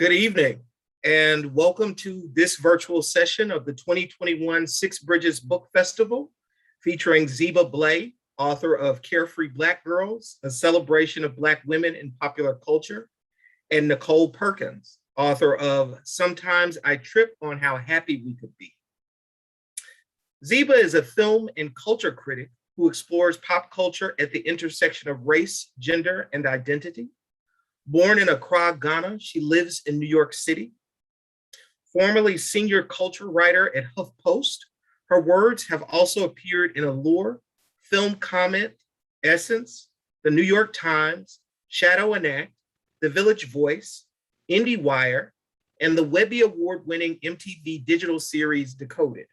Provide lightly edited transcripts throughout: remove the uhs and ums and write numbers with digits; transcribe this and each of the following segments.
Good evening, and welcome to this virtual session of the 2021 Six Bridges Book Festival, featuring Zeba Blay, author of Carefree Black Girls, a celebration of Black women in popular culture, and Nichole Perkins, author of Sometimes I Trip on How Happy We Could Be. Zeba is a film and culture critic who explores pop culture at the intersection of race, gender, and identity. Born in Accra, Ghana, she lives in New York City. Formerly senior culture writer at HuffPost, her words have also appeared in Allure, Film Comment, Essence, The New York Times, Shadow and Act, The Village Voice, IndieWire, and the Webby Award-winning MTV digital series Decoded.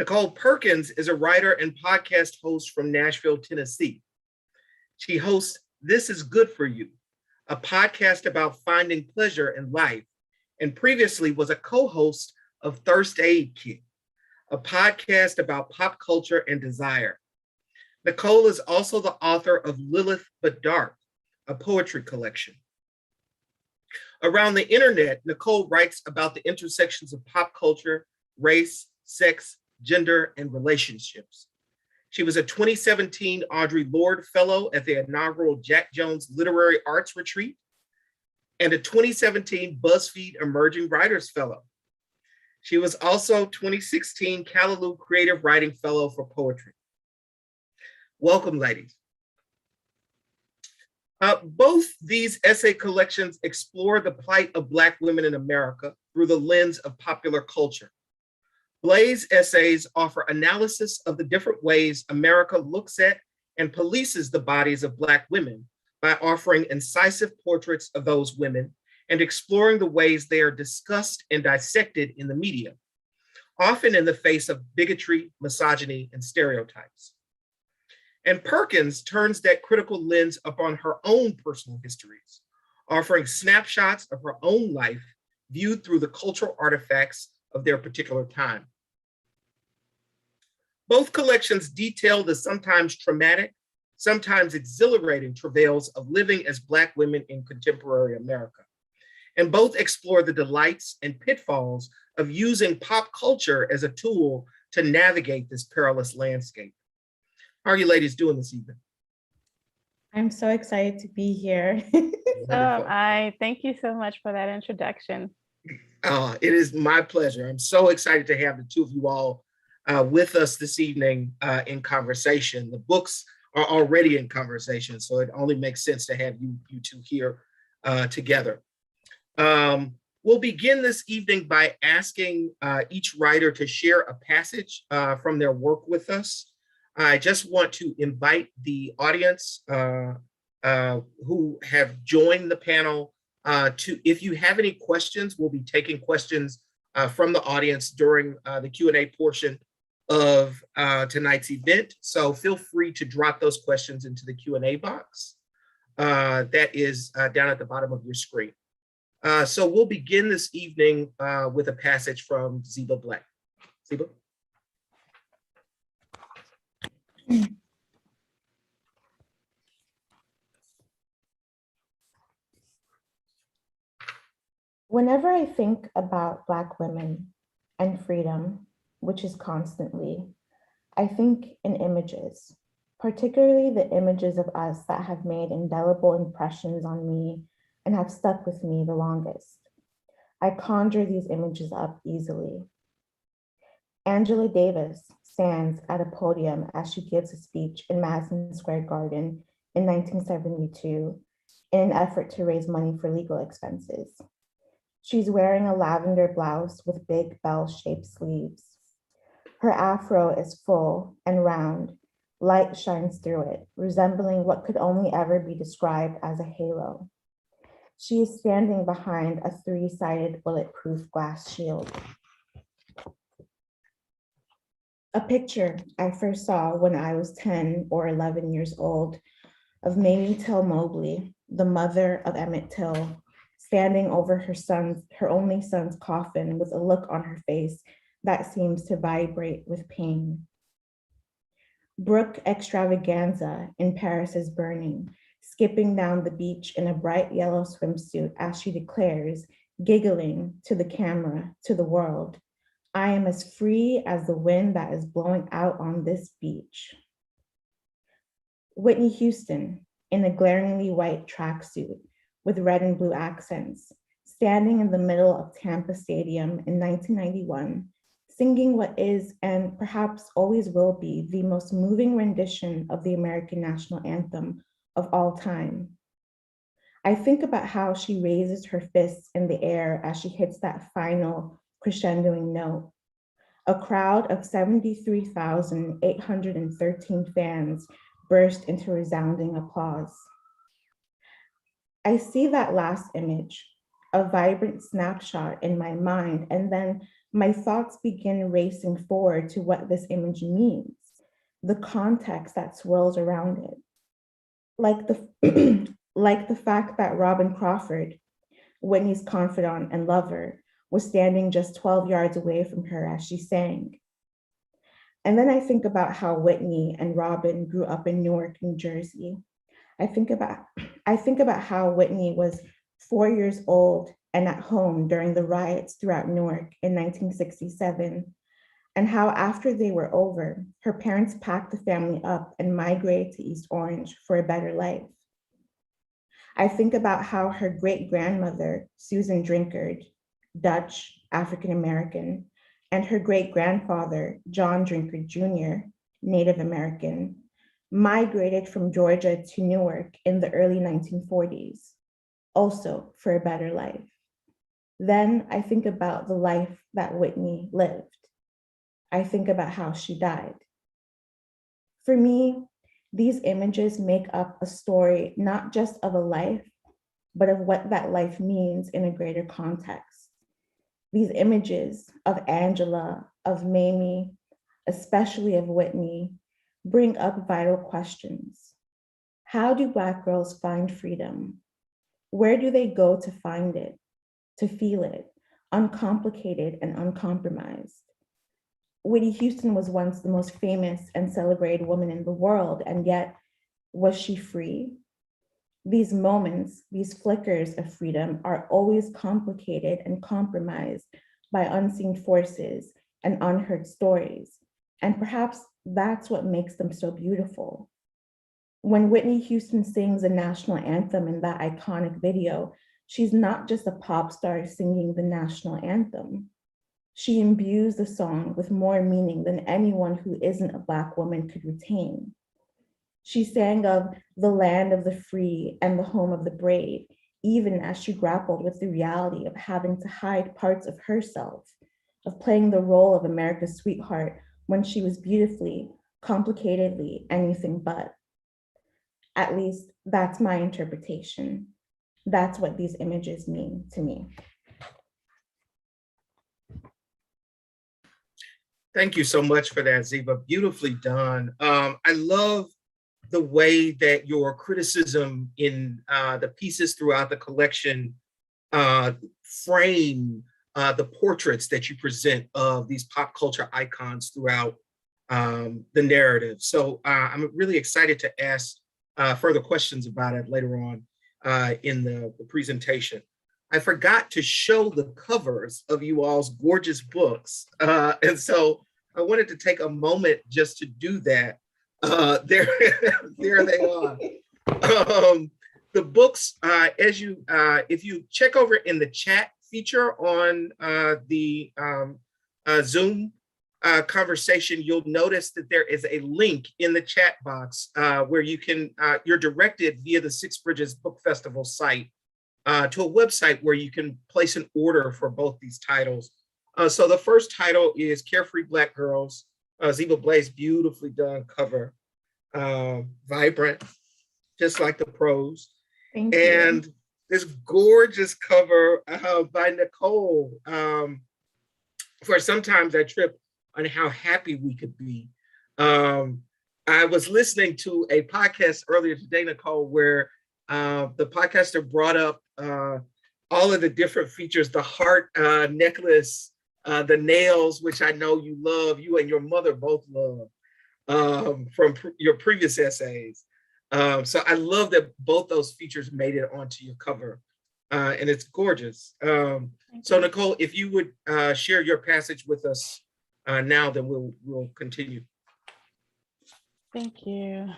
Nichole Perkins is a writer and podcast host from Nashville, Tennessee. She hosts This Is Good For You, a podcast about finding pleasure in life, and previously was a co-host of Thirst Aid Kit, a podcast about pop culture and desire. Nichole is also the author of Lilith But Dark, a poetry collection. Around the internet, Nichole writes about the intersections of pop culture, race, sex, gender, and relationships. She was a 2017 Audre Lorde Fellow at the inaugural Jack Jones Literary Arts Retreat and a 2017 BuzzFeed Emerging Writers Fellow. She was also 2016 Callaloo Creative Writing Fellow for Poetry. Welcome, ladies. Both these essay collections explore the plight of Black women in America through the lens of popular culture. Blay's essays offer analysis of the different ways America looks at and polices the bodies of Black women by offering incisive portraits of those women and exploring the ways they are discussed and dissected in the media, often in the face of bigotry, misogyny, and stereotypes. And Perkins turns that critical lens upon her own personal histories, offering snapshots of her own life viewed through the cultural artifacts of their particular time. Both collections detail the sometimes traumatic, sometimes exhilarating travails of living as Black women in contemporary America. And both explore the delights and pitfalls of using pop culture as a tool to navigate this perilous landscape. How are you ladies doing this evening? I'm so excited to be here. I thank you so much for that introduction. It is my pleasure. I'm so excited to have the two of you all with us this evening in conversation. The books are already in conversation, so it only makes sense to have you two here together. We'll begin this evening by asking each writer to share a passage from their work with us. I just want to invite the audience who have joined the panel to, if you have any questions, we'll be taking questions from the audience during the Q&A portion of tonight's event. So feel free to drop those questions into the Q&A box that is down at the bottom of your screen. So we'll begin this evening with a passage from Zeba Blay. Zeba? Whenever I think about Black women and freedom, which is constantly, I think in images, particularly the images of us that have made indelible impressions on me and have stuck with me the longest. I conjure these images up easily. Angela Davis stands at a podium as she gives a speech in Madison Square Garden in 1972 in an effort to raise money for legal expenses. She's wearing a lavender blouse with big bell-shaped sleeves. Her afro is full and round. Light shines through it, resembling what could only ever be described as a halo. She is standing behind a three-sided bulletproof glass shield. A picture I first saw when I was 10 or 11 years old of Mamie Till Mobley, the mother of Emmett Till, standing over her only son's coffin with a look on her face that seems to vibrate with pain. Brooke Extravaganza in Paris is Burning skipping down the beach in a bright yellow swimsuit as she declares, giggling to the camera, to the world, "I am as free as the wind that is blowing out on this beach." Whitney Houston, in a glaringly white tracksuit with red and blue accents, standing in the middle of Tampa Stadium in 1991, singing what is and perhaps always will be the most moving rendition of the American national anthem of all time. I think about how she raises her fists in the air as she hits that final crescendoing note. A crowd of 73,813 fans burst into resounding applause. I see that last image, a vibrant snapshot in my mind, and then my thoughts begin racing forward to what this image means, the context that swirls around it. Like the, like the fact that Robin Crawford, Whitney's confidant and lover, was standing just 12 yards away from her as she sang. And then I think about how Whitney and Robin grew up in Newark, New Jersey. I think about how Whitney was 4 years old and at home during the riots throughout Newark in 1967, and how after they were over, her parents packed the family up and migrated to East Orange for a better life. I think about how her great-grandmother, Susan Drinkard, Dutch, African-American, and her great-grandfather, John Drinkard Jr., Native American, migrated from Georgia to Newark in the early 1940s, also for a better life. Then I think about the life that Whitney lived. I think about how she died. For me, these images make up a story not just of a life, but of what that life means in a greater context. These images of Angela, of Mamie, especially of Whitney, bring up vital questions. How do Black girls find freedom? Where do they go to find it, to feel it, uncomplicated and uncompromised? Whitney Houston was once the most famous and celebrated woman in the world, and yet, was she free? These moments, these flickers of freedom are always complicated and compromised by unseen forces and unheard stories. And perhaps that's what makes them so beautiful. When Whitney Houston sings the national anthem in that iconic video, she's not just a pop star singing the national anthem. She imbues the song with more meaning than anyone who isn't a Black woman could retain. She sang of the land of the free and the home of the brave, even as she grappled with the reality of having to hide parts of herself, of playing the role of America's sweetheart when she was beautifully, complicatedly anything but. At least that's my interpretation. That's what these images mean to me. Thank you so much for that, Zeba. Beautifully done. I love the way that your criticism in the pieces throughout the collection frame the portraits that you present of these pop culture icons throughout the narrative. So I'm really excited to ask further questions about it later on in the presentation. I forgot to show the covers of you all's gorgeous books. And so I wanted to take a moment just to do that. There they are. The books, if you check over in the chat feature on the Zoom conversation, you'll notice that there is a link in the chat box where you're directed via the Six Bridges Book Festival site to a website where you can place an order for both these titles. So the first title is Carefree Black Girls, Zeba Blay's beautifully done cover, vibrant, just like the prose. Thank and you. This gorgeous cover by Nichole. For sometimes I trip on how happy we could be. I was listening to a podcast earlier today, Nichole, where the podcaster brought up all of the different features, the heart necklace, the nails, which I know you love, you and your mother both love from your previous essays. So I love that both those features made it onto your cover, and it's gorgeous. So Nichole, if you would share your passage with us now, then we'll continue. Thank you.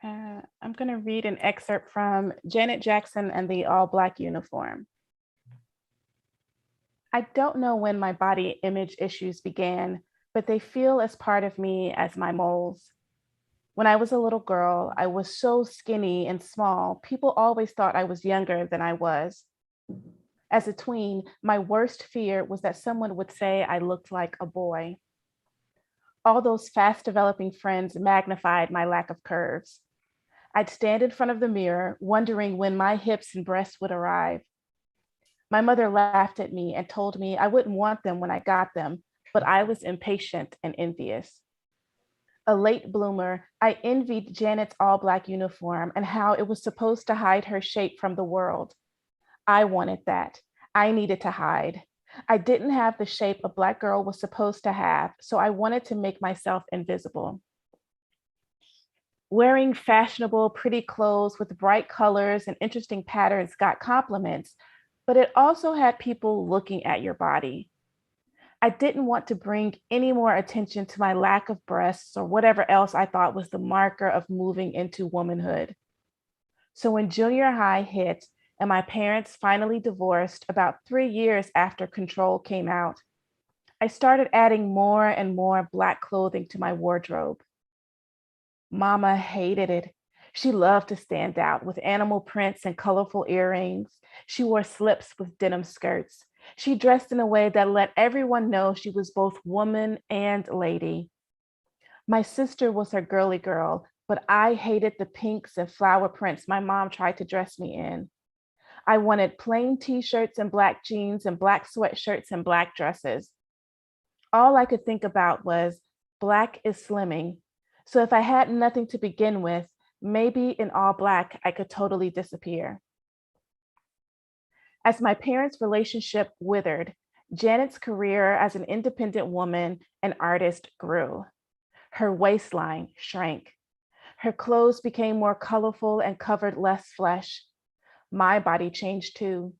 I'm going to read an excerpt from Janet Jackson and the All Black Uniform. I don't know when my body image issues began, but they feel as part of me as my moles. When I was a little girl, I was so skinny and small, people always thought I was younger than I was. As a tween, my worst fear was that someone would say I looked like a boy. All those fast developing friends magnified my lack of curves. I'd stand in front of the mirror, wondering when my hips and breasts would arrive. My mother laughed at me and told me I wouldn't want them when I got them, but I was impatient and envious. A late bloomer, I envied Janet's all-Black uniform and how it was supposed to hide her shape from the world. I wanted that. I needed to hide. I didn't have the shape a Black girl was supposed to have, so I wanted to make myself invisible. Wearing fashionable, pretty clothes with bright colors and interesting patterns got compliments, but it also had people looking at your body. I didn't want to bring any more attention to my lack of breasts or whatever else I thought was the marker of moving into womanhood. So when junior high hit and my parents finally divorced about 3 years after Control came out, I started adding more and more Black clothing to my wardrobe. Mama hated it. She loved to stand out with animal prints and colorful earrings. She wore slips with denim skirts. She dressed in a way that let everyone know she was both woman and lady. My sister was her girly girl, but I hated the pinks and flower prints my mom tried to dress me in. I wanted plain t-shirts and Black jeans and Black sweatshirts and Black dresses. All I could think about was Black is slimming. So if I had nothing to begin with, maybe in all Black, I could totally disappear. As my parents' relationship withered, Janet's career as an independent woman and artist grew. Her waistline shrank. Her clothes became more colorful and covered less flesh. My body changed too.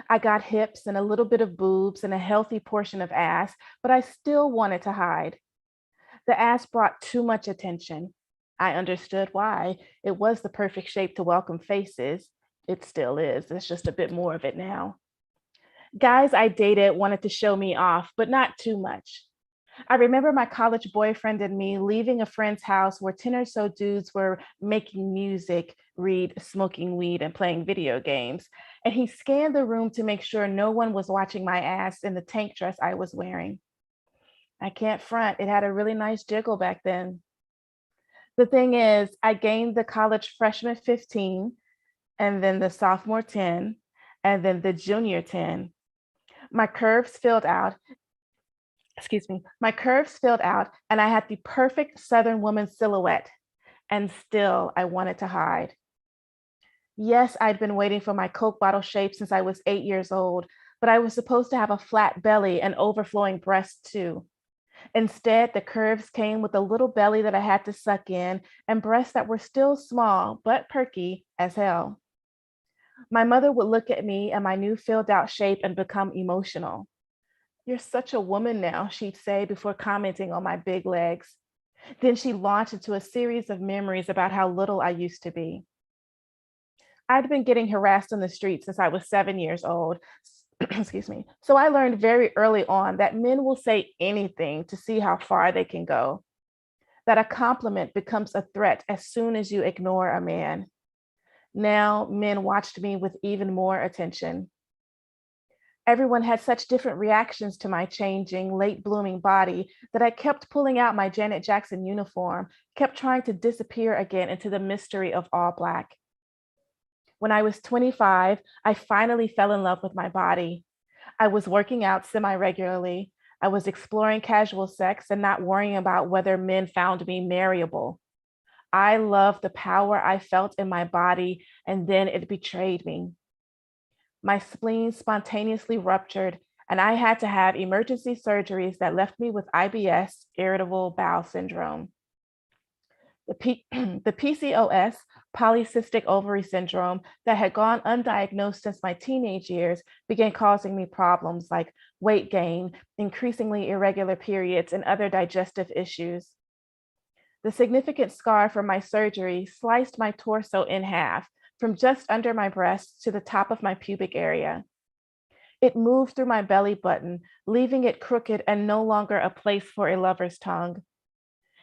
I got hips and a little bit of boobs and a healthy portion of ass, but I still wanted to hide. The ass brought too much attention. I understood why. It was the perfect shape to welcome faces. It still is. There's just a bit more of it now. Guys I dated wanted to show me off, but not too much. I remember my college boyfriend and me leaving a friend's house where 10 or so dudes were making music, smoking weed, and playing video games. And he scanned the room to make sure no one was watching my ass in the tank dress I was wearing. I can't front, it had a really nice jiggle back then. The thing is, I gained the college freshman 15, and then the sophomore 10, and then the junior 10. My curves filled out, and I had the perfect Southern woman silhouette, and still I wanted to hide. Yes, I'd been waiting for my Coke bottle shape since I was 8 years old, but I was supposed to have a flat belly and overflowing breasts too. Instead, the curves came with a little belly that I had to suck in and breasts that were still small, but perky as hell. My mother would look at me and my new filled out shape and become emotional. "You're such a woman now," she'd say before commenting on my big legs. Then she launched into a series of memories about how little I used to be. I'd been getting harassed on the street since I was 7 years old. So I learned very early on that men will say anything to see how far they can go, that a compliment becomes a threat as soon as you ignore a man. Now, men watched me with even more attention. Everyone had such different reactions to my changing, late blooming body that I kept pulling out my Janet Jackson uniform, kept trying to disappear again into the mystery of all Black. When I was 25, I finally fell in love with my body. I was working out semi-regularly. I was exploring casual sex and not worrying about whether men found me marryable. I loved the power I felt in my body, and then it betrayed me. My spleen spontaneously ruptured, and I had to have emergency surgeries that left me with IBS, irritable bowel syndrome. The PCOS, polycystic ovary syndrome, that had gone undiagnosed since my teenage years began causing me problems like weight gain, increasingly irregular periods, and other digestive issues. The significant scar from my surgery sliced my torso in half from just under my breasts to the top of my pubic area. It moved through my belly button, leaving it crooked and no longer a place for a lover's tongue.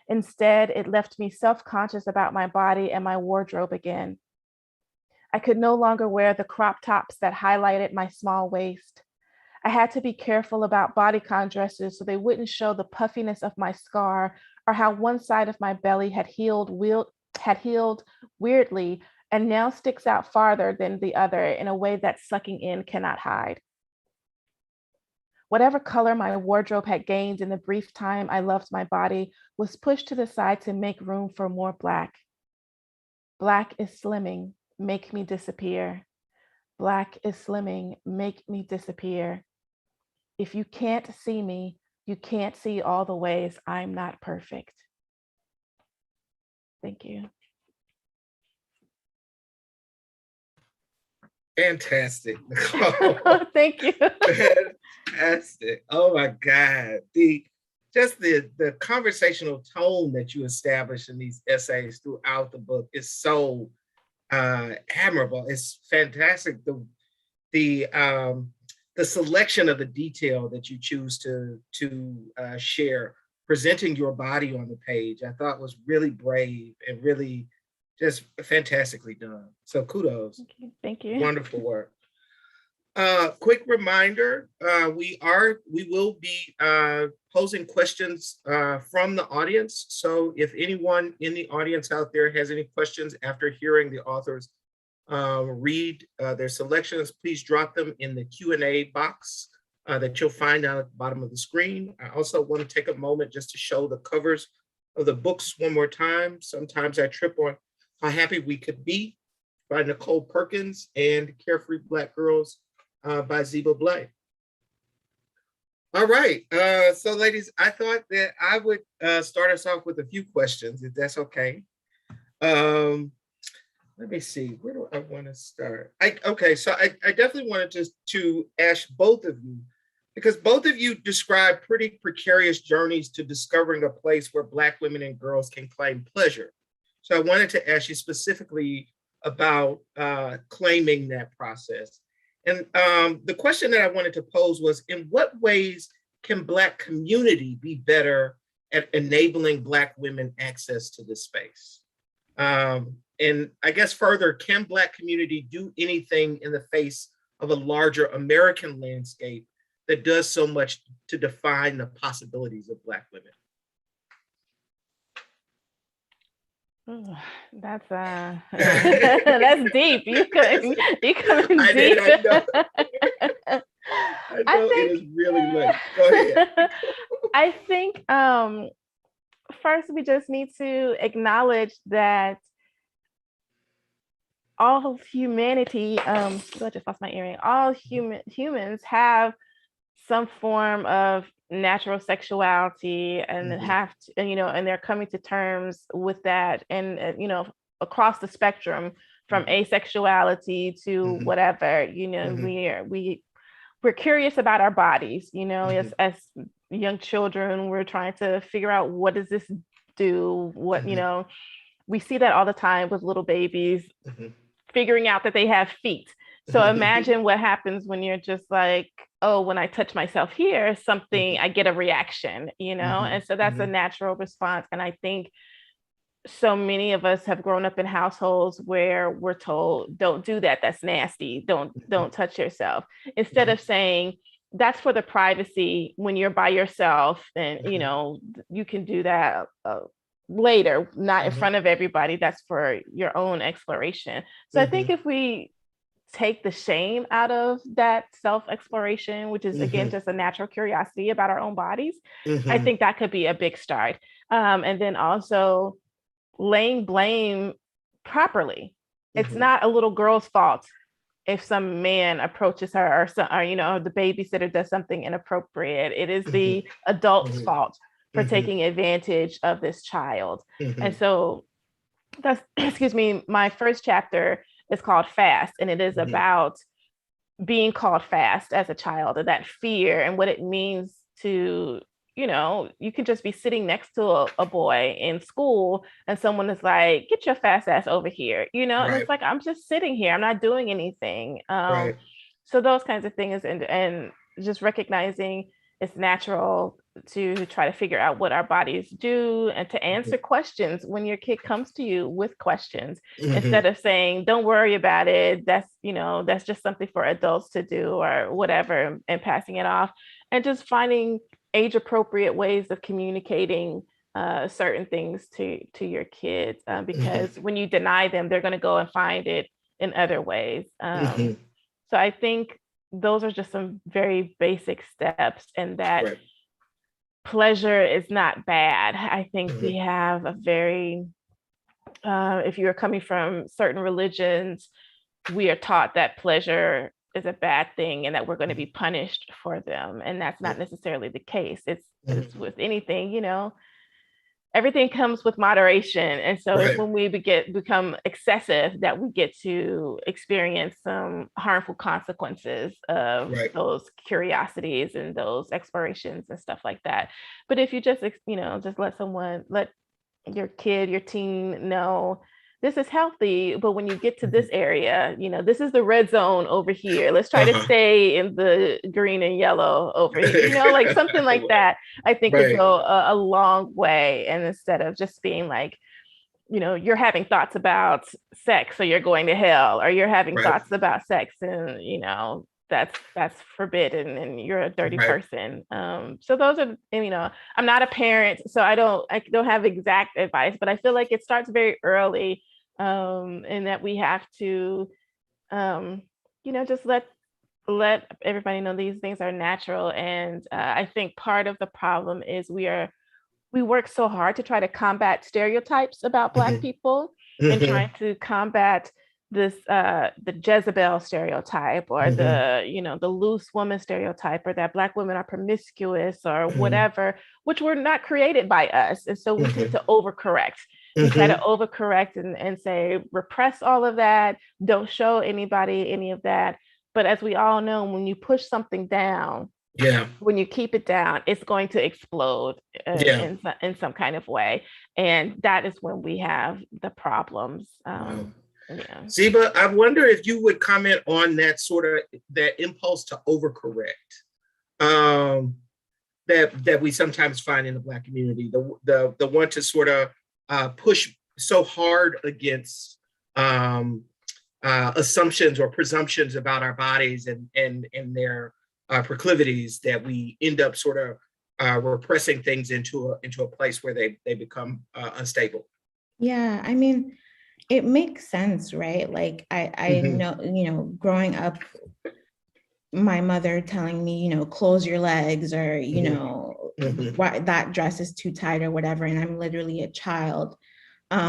Instead, it left me self-conscious about my body and my wardrobe again. I could no longer wear the crop tops that highlighted my small waist. I had to be careful about bodycon dresses so they wouldn't show the puffiness of my scar or how one side of my belly had healed weirdly and now sticks out farther than the other in a way that sucking in cannot hide. Whatever color my wardrobe had gained in the brief time I loved my body was pushed to the side to make room for more Black. Black is slimming, make me disappear. Black is slimming, make me disappear. If you can't see me, you can't see all the ways I'm not perfect. Thank you. Fantastic, Nichole. Thank you. Fantastic. Oh my God. The conversational tone that you establish in these essays throughout the book is so admirable. It's fantastic. The selection of the detail that you choose to share, presenting your body on the page, I thought was really brave and really just fantastically done. So kudos. Thank you. Wonderful work. Quick reminder, we will be posing questions from the audience. So if anyone in the audience out there has any questions after hearing the authors read their selections, please drop them in the Q&A box that you'll find down at the bottom of the screen. I also want to take a moment just to show the covers of the books one more time. Sometimes I trip on How Happy We Could Be by Nichole Perkins and Carefree Black Girls by Zeba Blay. All right, so ladies, I thought that I would start us off with a few questions, if that's okay. Let me see, where do I want to start? So I definitely wanted to ask both of you, because both of you describe pretty precarious journeys to discovering a place where Black women and girls can claim pleasure. So I wanted to ask you specifically about claiming that process. And the question that I wanted to pose was, in what ways can Black community be better at enabling Black women access to this space? And I guess further, can Black community do anything in the face of a larger American landscape that does so much to define the possibilities of Black women? Ooh, that's that's deep. You come deep. I know it is really late. Go ahead. I think first we just need to acknowledge that all of humanity, I just lost my earring. All humans have some form of natural sexuality, and have to, and they're coming to terms with that, and across the spectrum from asexuality to whatever. We're curious about our bodies. As young children, we're trying to figure out, what does this do? What we see that all the time with little babies. Figuring out that they have feet. So imagine what happens when you're just like, oh, when I touch myself here, something, I get a reaction, and so that's a natural response. And I think so many of us have grown up in households where we're told, don't do that, that's nasty, don't touch yourself, instead of saying, that's for the privacy when you're by yourself, and you can do that later, not in front of everybody. That's for your own exploration. So I think if we take the shame out of that self-exploration, which is again just a natural curiosity about our own bodies, I think that could be a big start. And then also laying blame properly. It's not a little girl's fault if some man approaches her, or the babysitter does something inappropriate. It is the adult's fault for taking advantage of this child. And so that's, excuse me, my first chapter is called Fast, and it is about being called fast as a child, and that fear and what it means to, you can just be sitting next to a boy in school and someone is like, get your fast ass over here, and Right. it's like, I'm just sitting here, I'm not doing anything. Right. So those kinds of things, and just recognizing it's natural to try to figure out what our bodies do and to answer questions when your kid comes to you with questions, instead of saying, don't worry about it, that's just something for adults to do or whatever, and passing it off, and just finding age appropriate ways of communicating certain things to your kids, because when you deny them, they're going to go and find it in other ways. So I think those are just some very basic steps, and that Right. pleasure is not bad. I think we have a very, if you're coming from certain religions, we are taught that pleasure is a bad thing and that we're going to be punished for them. And that's not necessarily the case. It's with anything, everything comes with moderation. And so it's Right. when we become excessive that we get to experience some harmful consequences of Right. those curiosities and those explorations and stuff like that. But if you just, just let your kid, your teen know this is healthy, but when you get to this area, this is the red zone over here. Let's try to stay in the green and yellow over here, like something like that, I think would Right. go a long way. And instead of just being like, you're having thoughts about sex, so you're going to hell, or you're having Right. thoughts about sex, and that's forbidden and you're a dirty Right. person. So those are, I'm not a parent, so I don't have exact advice, but I feel like it starts very early, and that we have to, just let everybody know these things are natural. And I think part of the problem is we work so hard to try to combat stereotypes about Black people, and trying to combat this the Jezebel stereotype, or the loose woman stereotype, or that Black women are promiscuous or whatever, which were not created by us. And so we tend to overcorrect. We try to overcorrect and say, repress all of that, don't show anybody any of that. But as we all know, when you push something down, when you keep it down, it's going to explode in some kind of way. And that is when we have the problems. Zeba, I wonder if you would comment on that that impulse to overcorrect that we sometimes find in the Black community, the one to sort of push so hard against assumptions or presumptions about our bodies and their proclivities, that we end up sort of repressing things into a place where they become unstable. Yeah, I mean, it makes sense, right? Like I know, growing up, my mother telling me, close your legs, or, why that dress is too tight or whatever. And I'm literally a child. But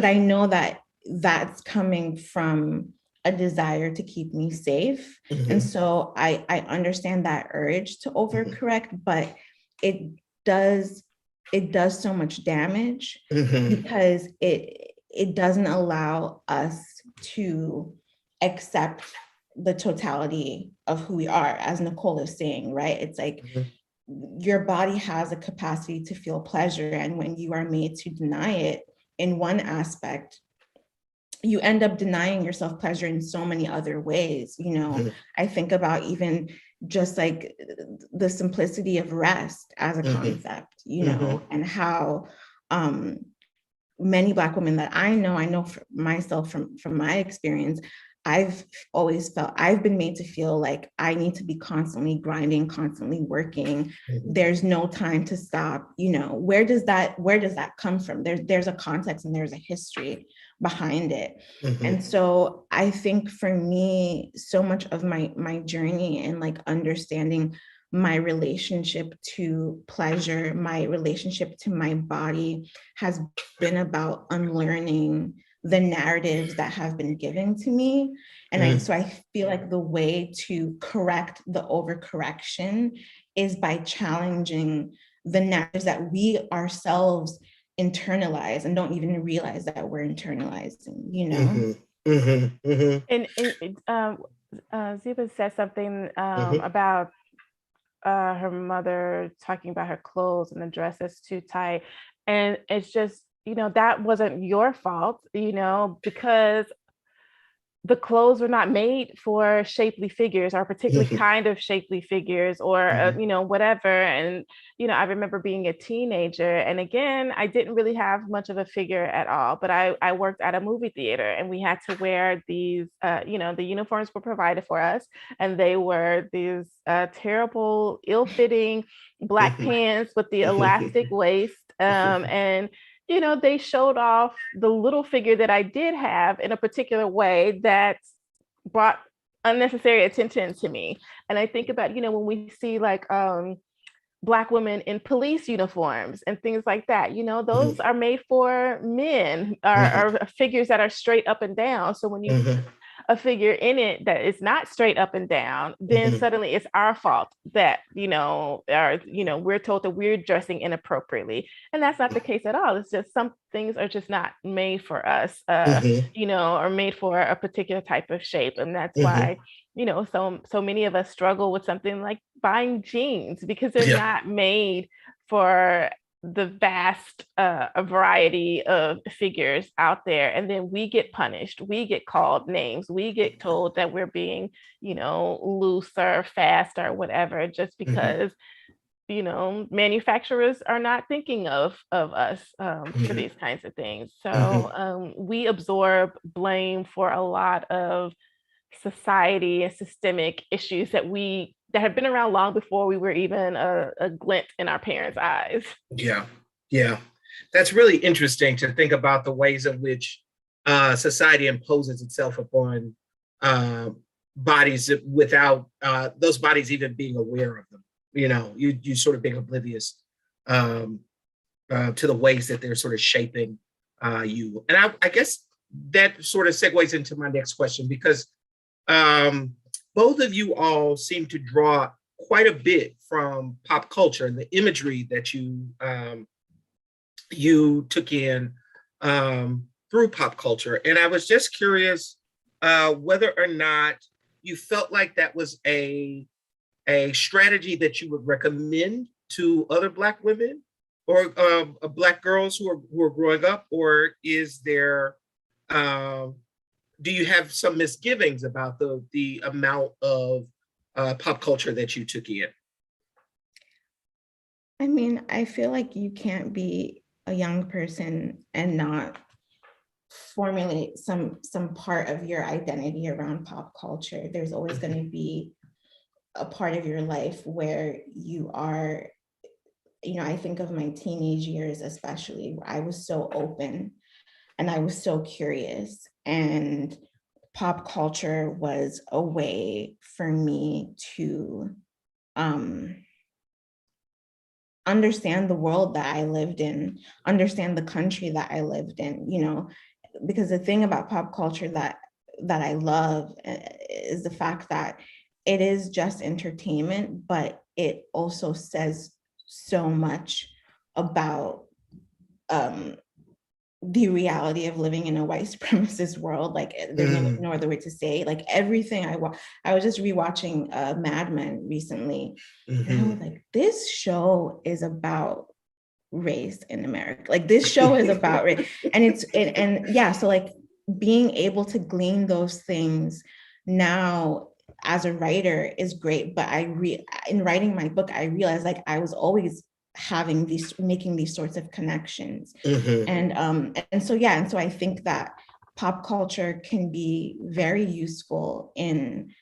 I know that that's coming from a desire to keep me safe. And so I understand that urge to overcorrect, but it does so much damage, because it doesn't allow us to accept the totality of who we are, as Nichole is saying, right? It's like your body has a capacity to feel pleasure, and when you are made to deny it in one aspect, you end up denying yourself pleasure in so many other ways. I think about even just like the simplicity of rest as a concept, and how many Black women that I know for myself from my experience, I've always felt I've been made to feel like I need to be constantly grinding, constantly working. There's no time to stop. Where does that come from? There's a context and there's a history behind it. And so I think for me, so much of my journey and like understanding my relationship to pleasure, my relationship to my body, has been about unlearning the narratives that have been given to me. And so I feel like the way to correct the overcorrection is by challenging the narratives that we ourselves internalize and don't even realize that we're internalizing, you know? Mm-hmm. Mm-hmm. Mm-hmm. And Zeba said something about her mother talking about her clothes and the dress that's too tight. And it's just, that wasn't your fault, because the clothes were not made for shapely figures or particularly kind of shapely figures or, whatever. And, I remember being a teenager, and again, I didn't really have much of a figure at all, but I worked at a movie theater and we had to wear these, the uniforms were provided for us, and they were these terrible, ill-fitting black pants with the elastic waist. And they showed off the little figure that I did have in a particular way that brought unnecessary attention to me. And I think about, when we see like Black women in police uniforms and things like that, those are made for men, are figures that are straight up and down. So when you put a figure in it that is not straight up and down, then suddenly it's our fault that, we're told that we're dressing inappropriately. And that's not the case at all. It's just some things are just not made for us, or made for a particular type of shape. And that's why, so many of us struggle with something like buying jeans, because they're not made for the vast variety of figures out there. And then we get punished, we get called names, we get told that we're being, loose or fast or whatever, just because manufacturers are not thinking of us for these kinds of things. So we absorb blame for a lot of society and systemic issues that have been around long before we were even a glint in our parents' eyes. Yeah. That's really interesting to think about the ways in which society imposes itself upon bodies without those bodies even being aware of them. You sort of being oblivious to the ways that they're sort of shaping you. And I guess that sort of segues into my next question, because both of you all seem to draw quite a bit from pop culture and the imagery that you took in through pop culture. And I was just curious whether or not you felt like that was a strategy that you would recommend to other Black women or Black girls who are growing up, or is there do you have some misgivings about the amount of pop culture that you took in? I mean, I feel like you can't be a young person and not formulate some part of your identity around pop culture. There's always going to be a part of your life where you are, I think of my teenage years especially, where I was so open and I was so curious, and pop culture was a way for me to understand the world that I lived in, understand the country that I lived in, because the thing about pop culture that I love is the fact that it is just entertainment, but it also says so much about the reality of living in a white supremacist world. Like there's no other way to say it. Like everything I was just rewatching Mad Men recently, and I was like, this show is about race in America. Like this show is about race, and yeah. So like being able to glean those things now as a writer is great. But in writing my book, I realized like I was always making these sorts of connections. And so I think that pop culture can be very useful in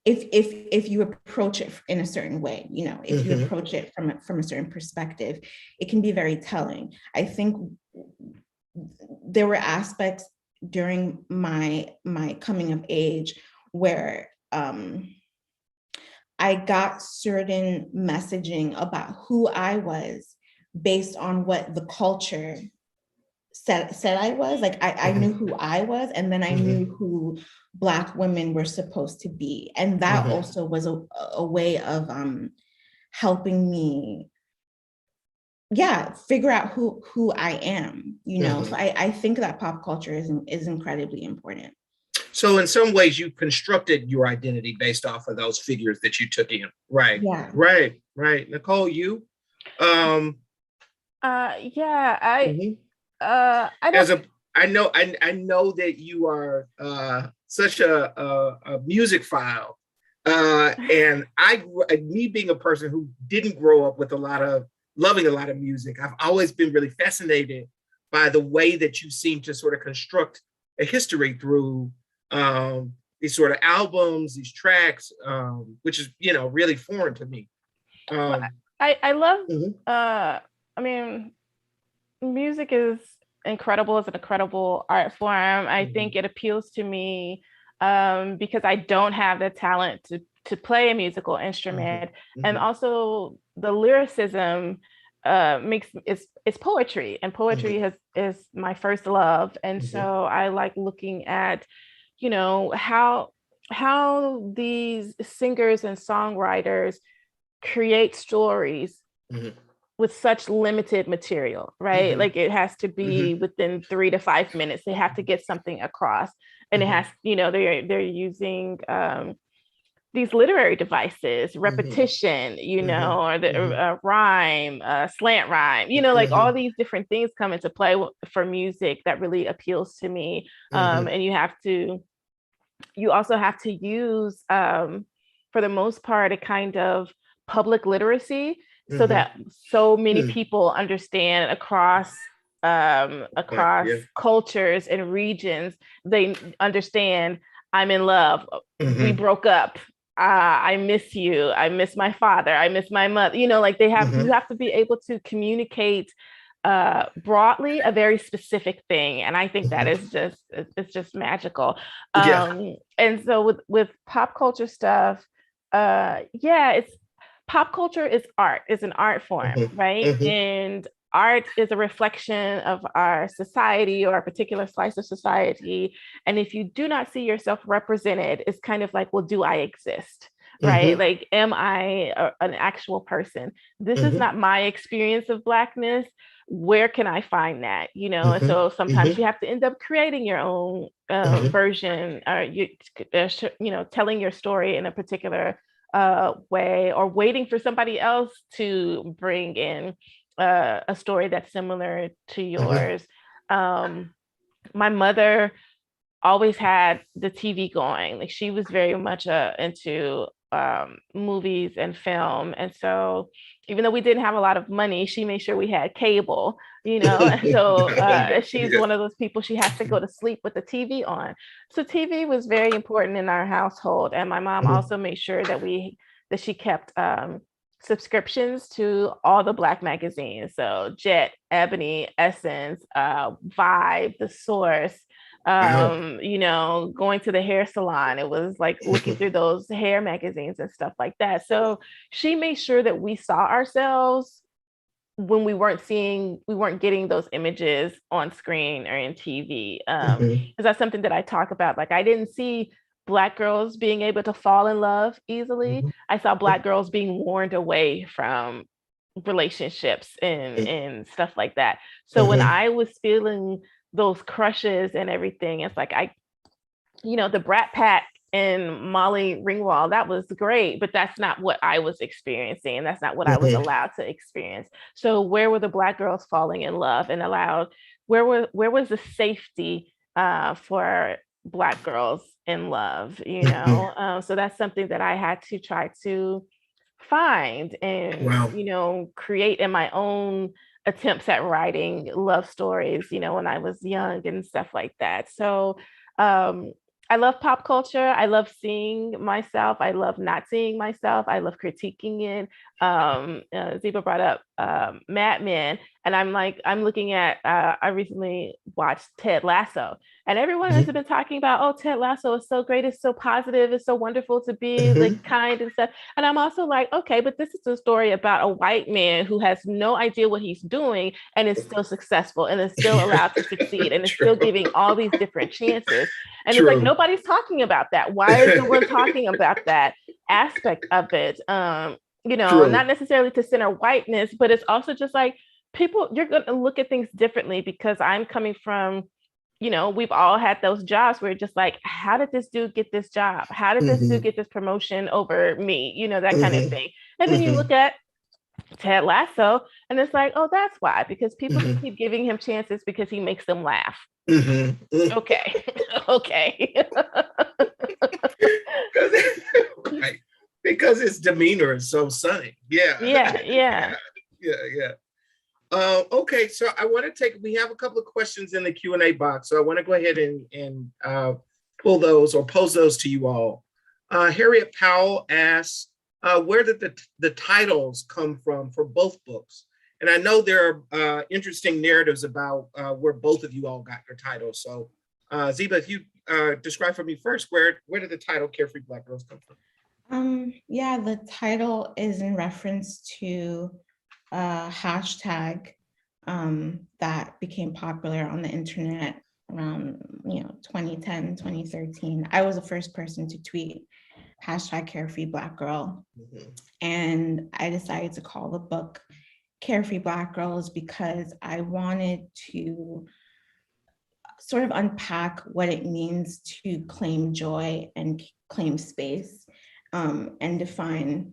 if you approach it in a certain way, if you approach it from a certain perspective, it can be very telling. I think there were aspects during my coming of age where I got certain messaging about who I was based on what the culture said I was. Like I knew who I was, and then I knew who Black women were supposed to be. And that also was a way of helping me figure out who I am, you know. So I think that pop culture is incredibly important. So in some ways you constructed your identity based off of those figures that you took in. Right. Yeah. Right. Nichole, you? I know that you are such a music file. And me being a person who didn't grow up with loving a lot of music, I've always been really fascinated by the way that you seem to sort of construct a history through these sort of albums, these tracks, which is, really foreign to me. I love, I mean, music is incredible. It's an incredible art form. I think it appeals to me because I don't have the talent to play a musical instrument. And also the lyricism it's poetry, and poetry is my first love. And so I like looking at, how these singers and songwriters create stories with such limited material, right? Like it has to be within 3 to 5 minutes. They have to get something across, and it has, they're using these literary devices, repetition, or the rhyme, slant rhyme, like all these different things come into play for music that really appeals to me. And you also have to use, for the most part, a kind of public literacy so that so many people understand across cultures and regions. They understand, I'm in love, we broke up, I miss you, I miss my father, I miss my mother, like you have to be able to communicate broadly a very specific thing. And I think that is just magical. And so with pop culture stuff, it's pop culture is art, is an art form, right? And art is a reflection of our society or a particular slice of society. And if you do not see yourself represented, it's kind of like, well, do I exist? Right? Like, am I an actual person? This is not my experience of Blackness. Where can I find that? And so sometimes you have to end up creating your own version, or telling your story in a particular way, or waiting for somebody else to bring in a story that's similar to yours. My mother always had the TV going. Like, she was very much into movies and film. And so even though we didn't have a lot of money, she made sure we had cable, and so she's one of those people, she has to go to sleep with the TV on. So TV was very important in our household. And my mom also made sure that she kept subscriptions to all the Black magazines. So Jet, Ebony, Essence, Vibe, The Source, going to the hair salon. It was like looking through those hair magazines and stuff like that. So she made sure that we saw ourselves when we weren't getting those images on screen or in TV. Because that's something that I talk about. Like, I didn't see Black girls being able to fall in love easily. I saw Black girls being warned away from relationships and stuff like that. So when I was feeling those crushes and everything, it's like the Brat Pack and Molly Ringwald, that was great, but that's not what I was experiencing, and that's not what I was allowed to experience. So where were the Black girls falling in love and allowed? Where was the safety for Black girls in love? So that's something that I had to try to find and create in my own attempts at writing love stories, when I was young and stuff like that. So I love pop culture. I love seeing myself. I love not seeing myself. I love critiquing it. Zeba brought up Mad Men, and I'm looking at, I recently watched Ted Lasso, and everyone has been talking about, oh, Ted Lasso is so great. It's so positive. It's so wonderful to be like kind and stuff. And I'm also like, okay, but this is a story about a white man who has no idea what he's doing and is still successful and is still allowed to succeed and is still giving all these different chances. And it's like, nobody's talking about that. Why is no one talking about that aspect of it? Not necessarily to center whiteness, but it's also just like, you're going to look at things differently because I'm coming from, we've all had those jobs where just like, how did this dude get this job? How did this dude get this promotion over me? That kind of thing. And then you look at Ted Lasso and it's like, oh, that's why, because people just keep giving him chances because he makes them laugh. Okay. Okay. Right. Because his demeanor is so sunny. Yeah. Yeah. Okay, so we have a couple of questions in the Q&A box, so I want to go ahead and pull those or pose those to you all. Harriet Powell asks, where did the titles come from for both books? And I know there are interesting narratives about where both of you all got your titles. So Zeba, if you describe for me first, where did the title Carefree Black Girls come from? Yeah, the title is in reference to a hashtag that became popular on the internet around 2010, 2013. I was the first person to tweet hashtag Carefree Black Girl. And I decided to call the book Carefree Black Girls because I wanted to sort of unpack what it means to claim joy and claim space, and define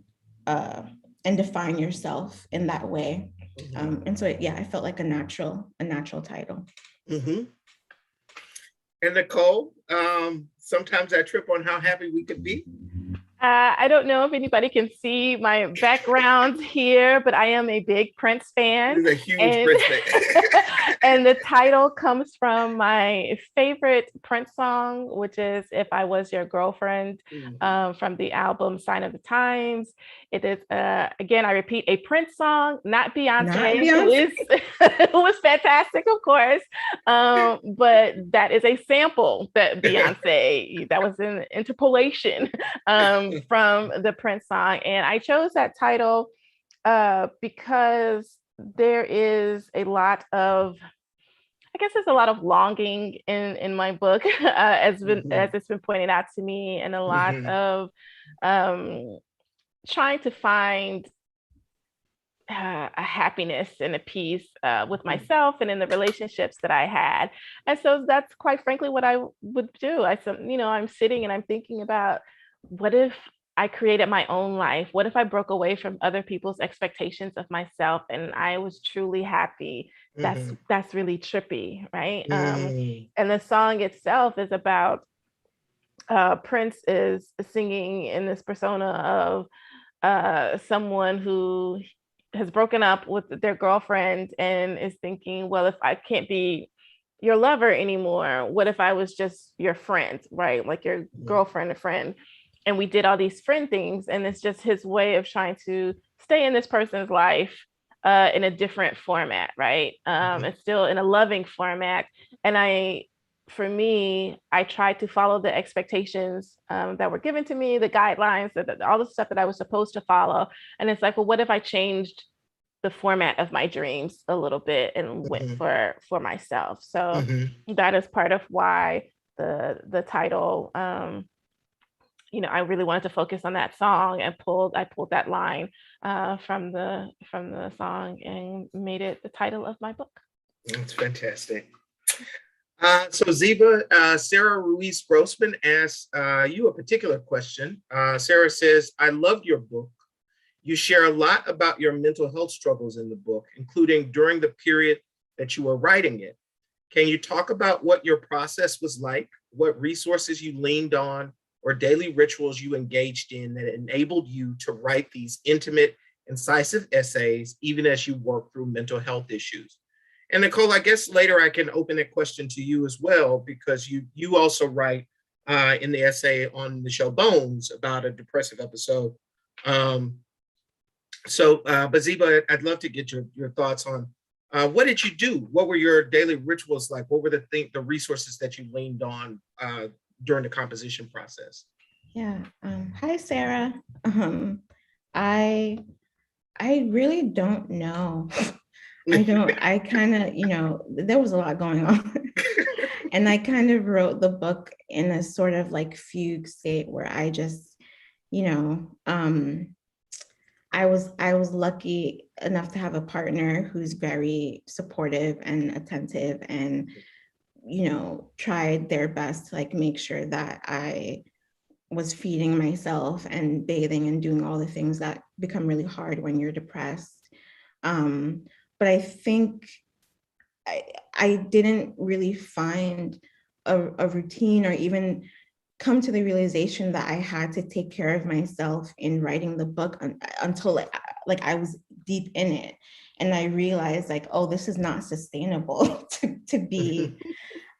yourself in that way. And so I felt like a natural title. And Nichole, sometimes I trip on how happy we could be. I don't know if anybody can see my background here, but I am a big Prince fan. He's a huge Prince fan. And the title comes from my favorite Prince song, which is If I Was Your Girlfriend, from the album Sign of the Times. It is, again, I repeat, a Prince song, not Beyonce. Who is fantastic, of course. But that is a sample that Beyonce, that was an interpolation from the Prince song. And I chose that title because there is a lot of, there's a lot of longing in my book, as it's been pointed out to me, and a lot of trying to find a happiness and a peace with myself and in the relationships that I had. And so that's quite frankly what I would do. I'm sitting and I'm thinking about, what if I created my own life? What if I broke away from other people's expectations of myself and I was truly happy? That's really trippy, right? And the song itself is about Prince is singing in this persona of someone who has broken up with their girlfriend and is thinking, well, if I can't be your lover anymore, what if I was just your friend, right? Like your girlfriend, a friend. And we did all these friend things. And it's just his way of trying to stay in this person's life in a different format, right? It's still in a loving format. And for me, I tried to follow the expectations that were given to me, the guidelines, all the stuff that I was supposed to follow. And it's like, well, what if I changed the format of my dreams a little bit and went for myself? So that is part of why the title, I really wanted to focus on that song, and I pulled that line from the song and made it the title of my book. That's fantastic. So Zeba, Sarah Ruiz Grossman asks you a particular question. Sarah says, I loved your book. You share a lot about your mental health struggles in the book, including during the period that you were writing it. Can you talk about what your process was like, what resources you leaned on, or daily rituals you engaged in that enabled you to write these intimate, incisive essays, even as you work through mental health issues? And Nichole, I guess later I can open that question to you as well, because you also write in the essay on the show Bones about a depressive episode. But Zeba, I'd love to get your thoughts on what did you do? What were your daily rituals like? What were the resources that you leaned on during the composition process? Yeah. Hi, Sarah. I really don't know. I kind of, there was a lot going on. And I kind of wrote the book in a sort of like fugue state where I just, I was lucky enough to have a partner who's very supportive and attentive and, you know, tried their best to like make sure that I was feeding myself and bathing and doing all the things that become really hard when you're depressed. But I think I didn't really find a routine or even come to the realization that I had to take care of myself in writing the book until like I was deep in it. And I realized like, oh, this is not sustainable to be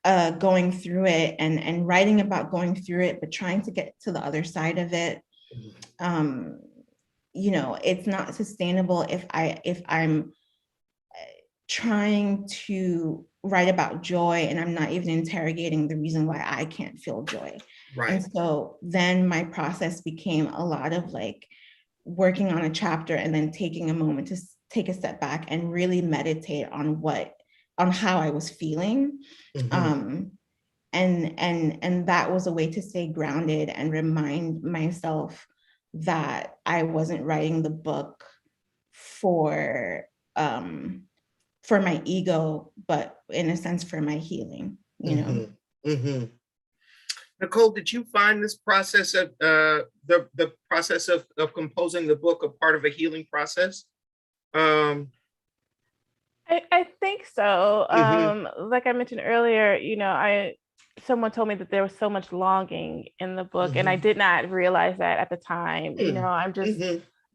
going through it and writing about going through it, but trying to get to the other side of it. You know, it's not sustainable if I'm trying to write about joy and I'm not even interrogating the reason why I can't feel joy. Right. And so then my process became a lot of like working on a chapter and then taking a moment to take a step back and really meditate on how I was feeling. And that was a way to stay grounded and remind myself that I wasn't writing the book for my ego, but in a sense for my healing, you know. Nichole, did you find this process of the process of composing the book a part of a healing process? I think so. Like I mentioned earlier, you know, someone told me that there was so much longing in the book, and I did not realize that at the time. You know, I'm just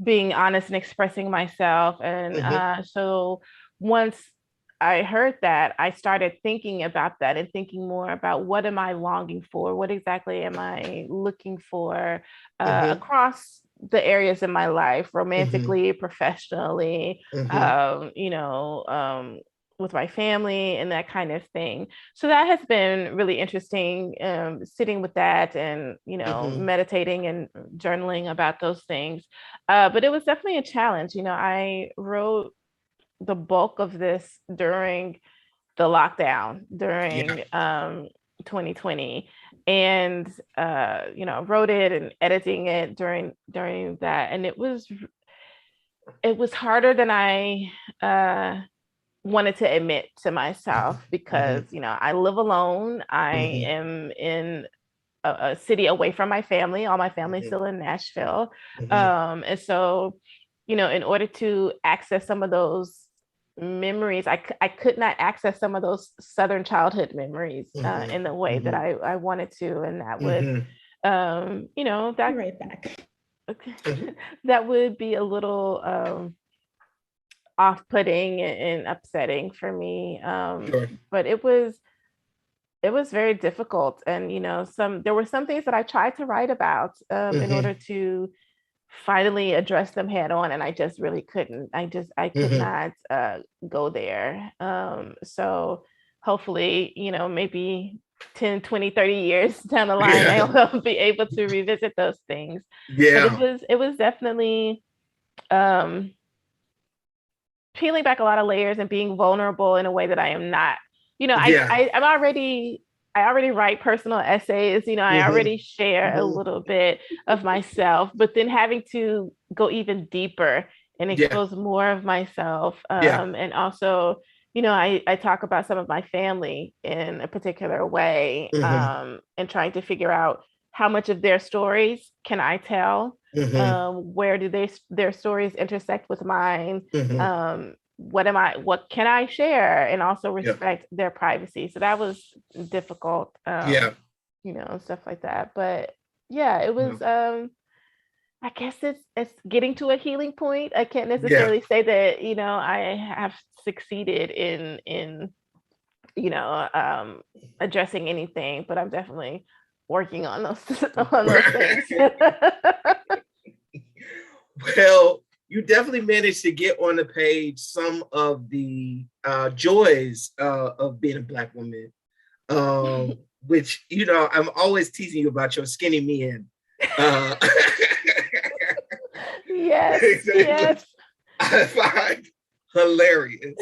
being honest and expressing myself. And so once I heard that, I started thinking about that and thinking more about what am I longing for? What exactly am I looking for across the areas in my life, romantically, professionally, you know, with my family and that kind of thing. So that has been really interesting, sitting with that and, you know, meditating and journaling about those things. But it was definitely a challenge. You know, I wrote the bulk of this during the lockdown, during 2020. And, you know, wrote it and editing it during that. And it was harder than I wanted to admit to myself because, you know, I live alone. I am in a city away from my family. All my family's still in Nashville. And so, you know, in order to access some of those memories, I could not access some of those Southern childhood memories in the way that I wanted to. And that would, you know, that right back. That would be a little off-putting and upsetting for me. But it was very difficult. And, you know, there were some things that I tried to write about in order to finally address them head on. And I just really couldn't. I could not go there. So hopefully, you know, maybe 10, 20, 30 years down the line, I will be able to revisit those things. But it was definitely peeling back a lot of layers and being vulnerable in a way that I am not. You know, I already write personal essays. You know, I already share a little bit of myself, but then having to go even deeper and expose more of myself. And also, you know, I talk about some of my family in a particular way, and trying to figure out how much of their stories can I tell? Where do their stories intersect with mine? What can I share, and also respect their privacy? So that was difficult, you know, stuff like that. But yeah, it was, I guess it's getting to a healing point. I can't necessarily say that, you know, I have succeeded in, you know, addressing anything, but I'm definitely working on those things. Well, you definitely managed to get on the page some of the joys of being a Black woman, which, you know, I'm always teasing you about your skinny men. Yes. I find hilarious.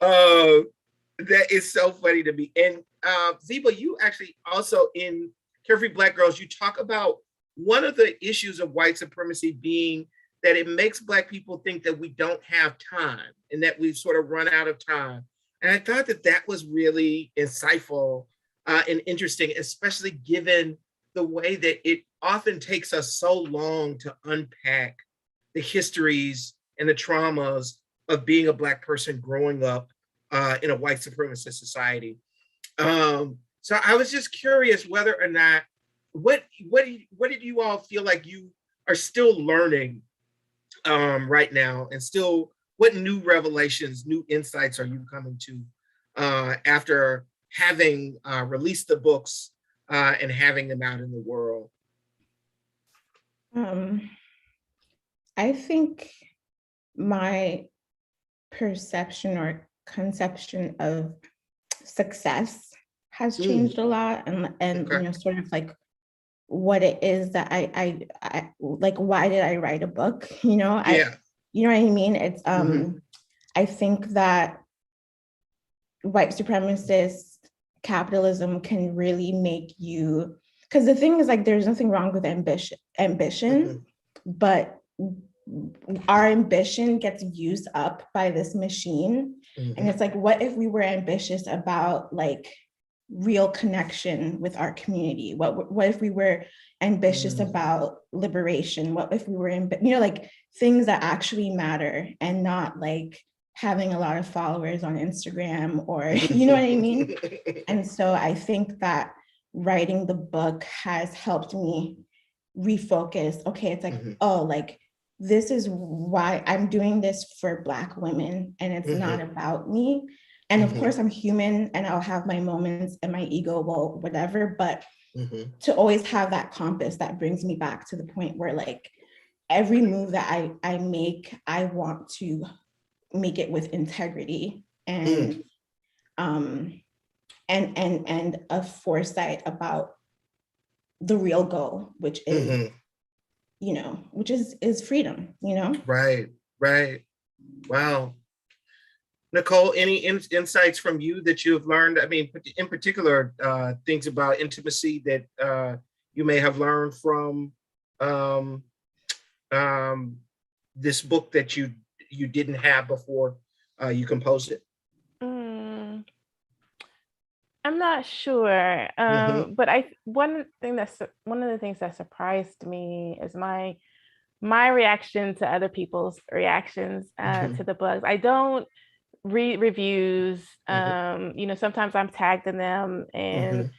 That is so funny to me. And Zeba, you actually also in Carefree Black Girls, you talk about one of the issues of white supremacy being that it makes Black people think that we don't have time and that we've sort of run out of time. And I thought that that was really insightful and interesting, especially given the way that it often takes us so long to unpack the histories and the traumas of being a Black person growing up in a white supremacist society. So I was just curious whether or not, what did you all feel like you are still learning right now, and still what new revelations, new insights are you coming to after having released the books and having them out in the world? I think my perception or conception of success has changed a lot, and Okay. you know, sort of like what it is that I like, why did I write a book? You know, you know what I mean? It's I think that white supremacist capitalism can really make you, because the thing is, like, there's nothing wrong with ambition, but our ambition gets used up by this machine. And it's like, what if we were ambitious about like real connection with our community? What if we were ambitious about liberation? What if we were, you know, like things that actually matter, and not like having a lot of followers on Instagram, or, you know what I mean? And so I think that writing the book has helped me refocus. Okay, it's like, oh, like, this is why I'm doing this for Black women, and it's not about me. And of course, I'm human and I'll have my moments and my ego will whatever, but to always have that compass that brings me back to the point where, like, every move that I make, I want to make it with integrity and a foresight about the real goal, which is you know, which is freedom, you know? Right. Wow. Nichole, any insights from you that you have learned? I mean, in particular, things about intimacy that you may have learned from this book that you didn't have before you composed it? I'm not sure, but one of the things that surprised me is my reaction to other people's reactions to the books. I don't read reviews. You know, sometimes I'm tagged in them, and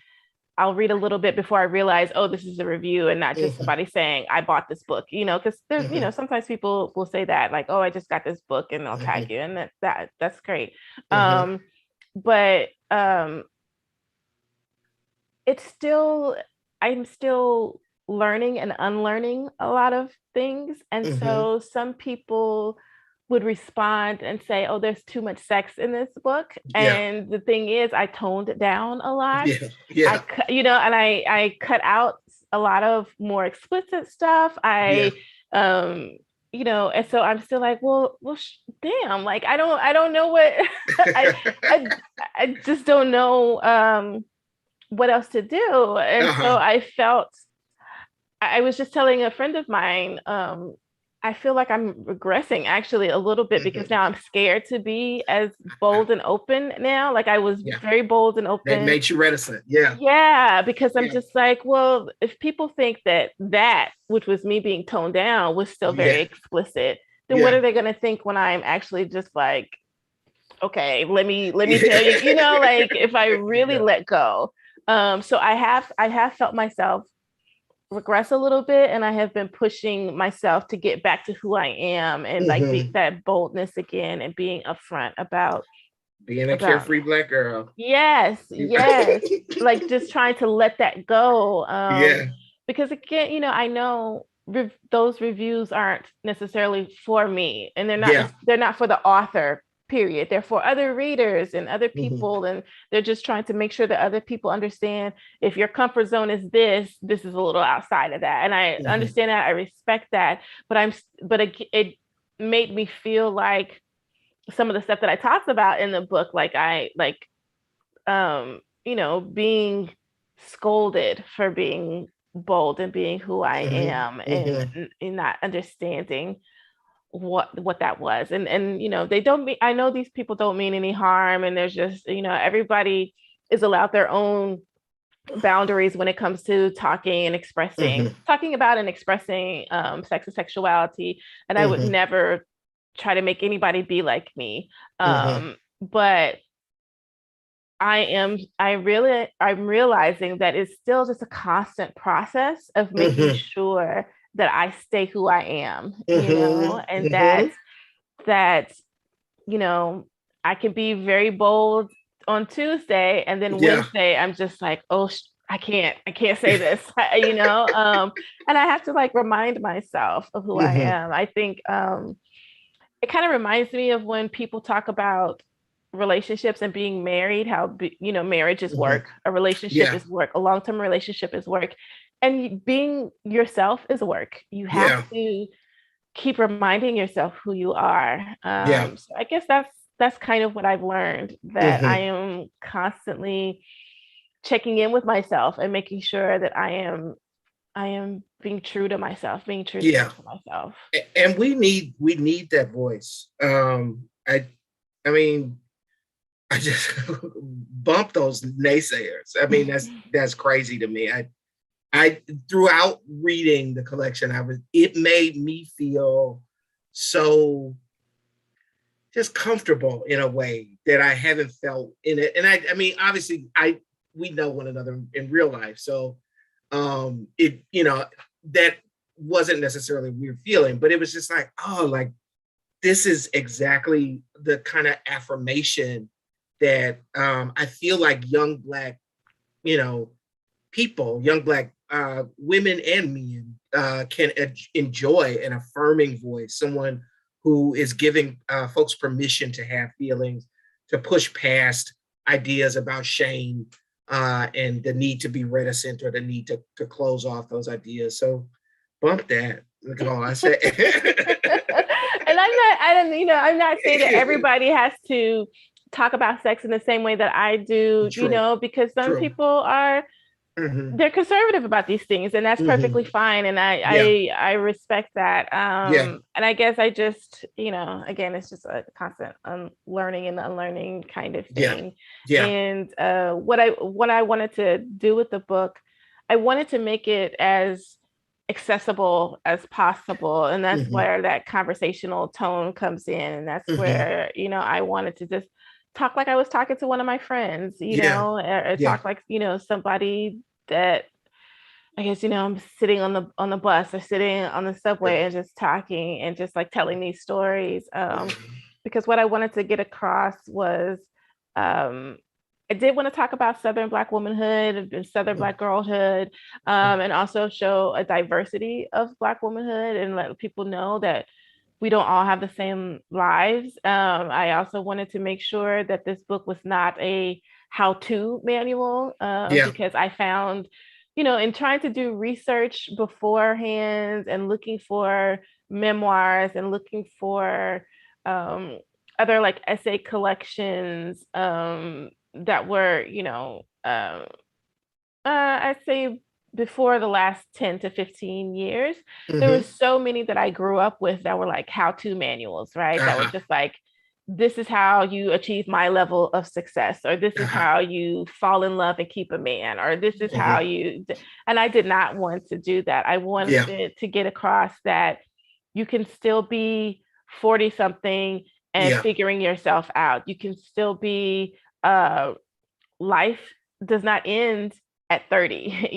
I'll read a little bit before I realize, oh, this is a review and not just somebody saying I bought this book. You know, because there's, you know, sometimes people will say that, like, oh, I just got this book, and they'll tag you, and that's great. But it's still, I'm still learning and unlearning a lot of things. And so some people would respond and say, oh, there's too much sex in this book. And the thing is, I toned it down a lot. You know, and I cut out a lot of more explicit stuff. You know, and so I'm still like, well, damn, like, I don't know what, I just don't know what else to do. And so I was just telling a friend of mine, I feel like I'm regressing actually a little bit, because now I'm scared to be as bold and open now. Like, I was very bold and open. That made you reticent. Because I'm just like, well, if people think that which was me being toned down was still very explicit, then what are they going to think when I'm actually just like, okay, let me tell you, you know, like, if I really let go. So I have felt myself regress a little bit, and I have been pushing myself to get back to who I am, and like that boldness again, and being upfront about being a carefree Black girl. Yes. Like, just trying to let that go. Because again, you know, I know those reviews aren't necessarily for me, and they're not for the author, period. They're for other readers and other people, and they're just trying to make sure that other people understand, if your comfort zone is this is a little outside of that. And I understand that, I respect that, but it made me feel like some of the stuff that I talked about in the book, like you know, being scolded for being bold in being who I am, and Mhm. not understanding what that was. And they don't mean, I know these people don't mean any harm, and there's just, everybody is allowed their own boundaries when it comes to talking and Mhm. talking about and expressing sex and sexuality. And I would Mhm. never try to make anybody be like me. Mhm. But I'm realizing that it's still just a constant process of making Mhm. sure that I stay who I am, Mhm. and Mhm. that, you know, I can be very bold on Tuesday, and then Yeah. Wednesday I'm just like, oh, I can't say this, and I have to like remind myself of who I Mhm. am. I think it kind of reminds me of when people talk about relationships and being married, how marriage is Mhm. work, a relationship Yeah. is work, a long-term relationship is work, and being yourself is work. You have Yeah. to keep reminding yourself who you are. Yeah. So I guess that's kind of what I've learned, that I Mhm. am constantly checking in with myself and making sure that I am being true to myself, being truthful Yeah. to myself. And we need that voice. I mean, I just bump those naysayers. I mean, that's crazy to me. I throughout reading the collection, it made me feel so just comfortable in a way that I haven't felt in it. And I mean, obviously, we know one another in real life, so it that wasn't necessarily a weird feeling, but it was just like, oh, like this is exactly the kind of affirmation that I feel like young Black, you know, people, young Black women and men can enjoy an affirming voice, someone who is giving folks permission to have feelings, to push past ideas about shame and the need to be reticent or the need to close off those ideas. So bump that. Look at all I say. And I don't, I'm not saying that everybody has to talk about sex in the same way that I do, True, because some true. people are, Hmm. they're conservative about these things, and that's perfectly Hmm. fine, and Yeah, I respect that. yeah, And I guess I just, again, it's just a constant learning and unlearning kind of yeah, thing. yeah. And what I wanted to do with the book, I wanted to make it as accessible as possible, and that's Hmm. where that conversational tone comes in, and that's Hmm. where, I wanted to just talk like I was talking to one of my friends, Yeah, or yeah. talk like, somebody that I guess, I'm sitting on the bus or sitting on the subway and just talking and just like telling these stories. Because what I wanted to get across was, um, I did want to talk about Southern Black womanhood and Southern Black girlhood, and also show a diversity of Black womanhood and let people know that we don't all have the same lives. I also wanted to make sure that this book was not a how-to manual, Yeah. because I found, in trying to do research beforehand and looking for memoirs and looking for um, other like essay collections, that were, I'd say before the last 10 to 15 years, there were Hmm. so many that I grew up with that were like how-to manuals, right? That were Uh-huh. just like, this is how you achieve my level of success, or this is Uh-huh. how you fall in love and keep a man, or this is how Hmm. and I did not want to do that. I Yeah. wanted to get across that you can still be 40 something and Yeah. figuring yourself out. You can still be uh life does not end at 30.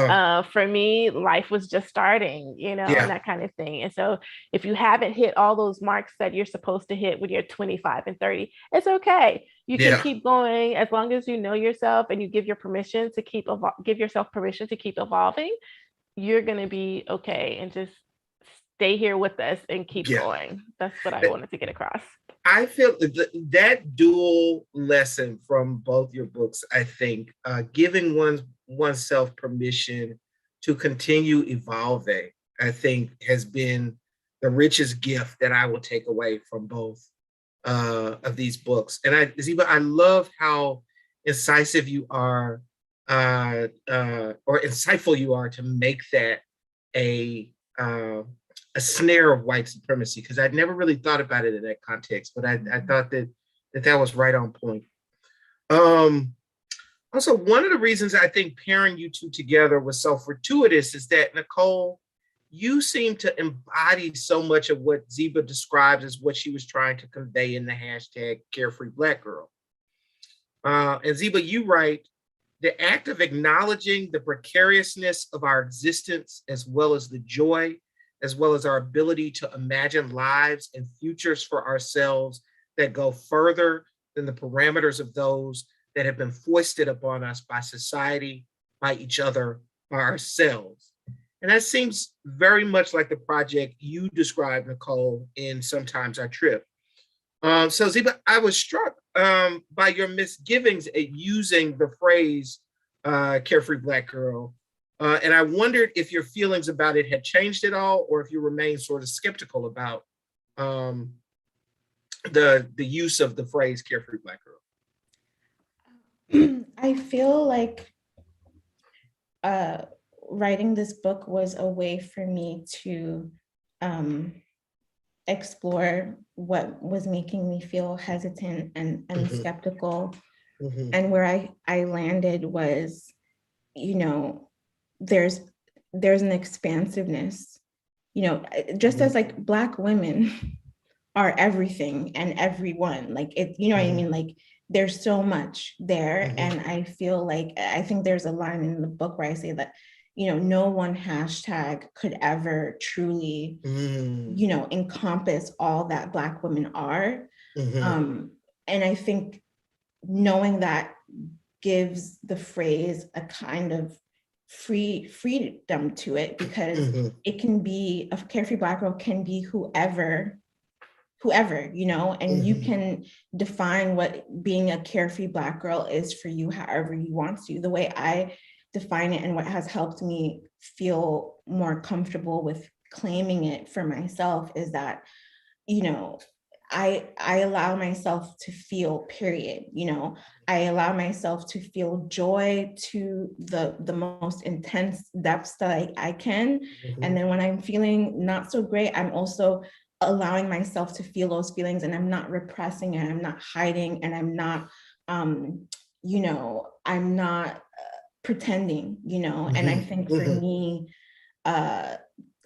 Uh, For me, life was just starting, and yeah. that kind of thing. And so if you haven't hit all those marks that you're supposed to hit when you're 25 and 30, it's okay. You can Yeah. keep going as long as you know yourself and you give give yourself permission to keep evolving. You're going to be okay, and just stay here with us and keep Yeah. going. That's what I wanted to get across. I feel that dual lesson from both your books, I think, giving oneself permission to continue evolving, I think, has been the richest gift that I will take away from both of these books. And Ziba, I love how incisive you are or insightful you are to make that a snare of white supremacy, because I'd never really thought about it in that context, but I thought that was right on point. Also, one of the reasons I think pairing you two together was so fortuitous is that, Nichole, you seem to embody so much of what Zeba describes as what she was trying to convey in the hashtag Carefree Black Girl. And Zeba, you write, the act of acknowledging the precariousness of our existence, as well as the joy, as well as our ability to imagine lives and futures for ourselves that go further than the parameters of those that have been foisted upon us by society, by each other, by ourselves. And that seems very much like the project you described, Nichole, in Sometimes I Trip. So Zeba, I was struck by your misgivings at using the phrase carefree Black girl. And I wondered if your feelings about it had changed at all, or if you remain sort of skeptical about the use of the phrase carefree Black girl. I feel like writing this book was a way for me to explore what was making me feel hesitant and skeptical. And where I landed was, there's an expansiveness, just as like Black women are everything and everyone, like it, what I mean? Like there's so much there. And I feel like, I think there's a line in the book where I say that, no one hashtag could ever truly, encompass all that Black women are. And I think knowing that gives the phrase a kind of freedom to it, because it can be, a carefree Black girl can be whoever, and you can define what being a carefree Black girl is for you however you want to. The way I define it and what has helped me feel more comfortable with claiming it for myself is that, I allow myself to feel, period. I allow myself to feel joy to the most intense depths that I can. And then when I'm feeling not so great, I'm also allowing myself to feel those feelings, and I'm not repressing it, I'm not hiding, and I'm not, I'm not pretending, and I think for me,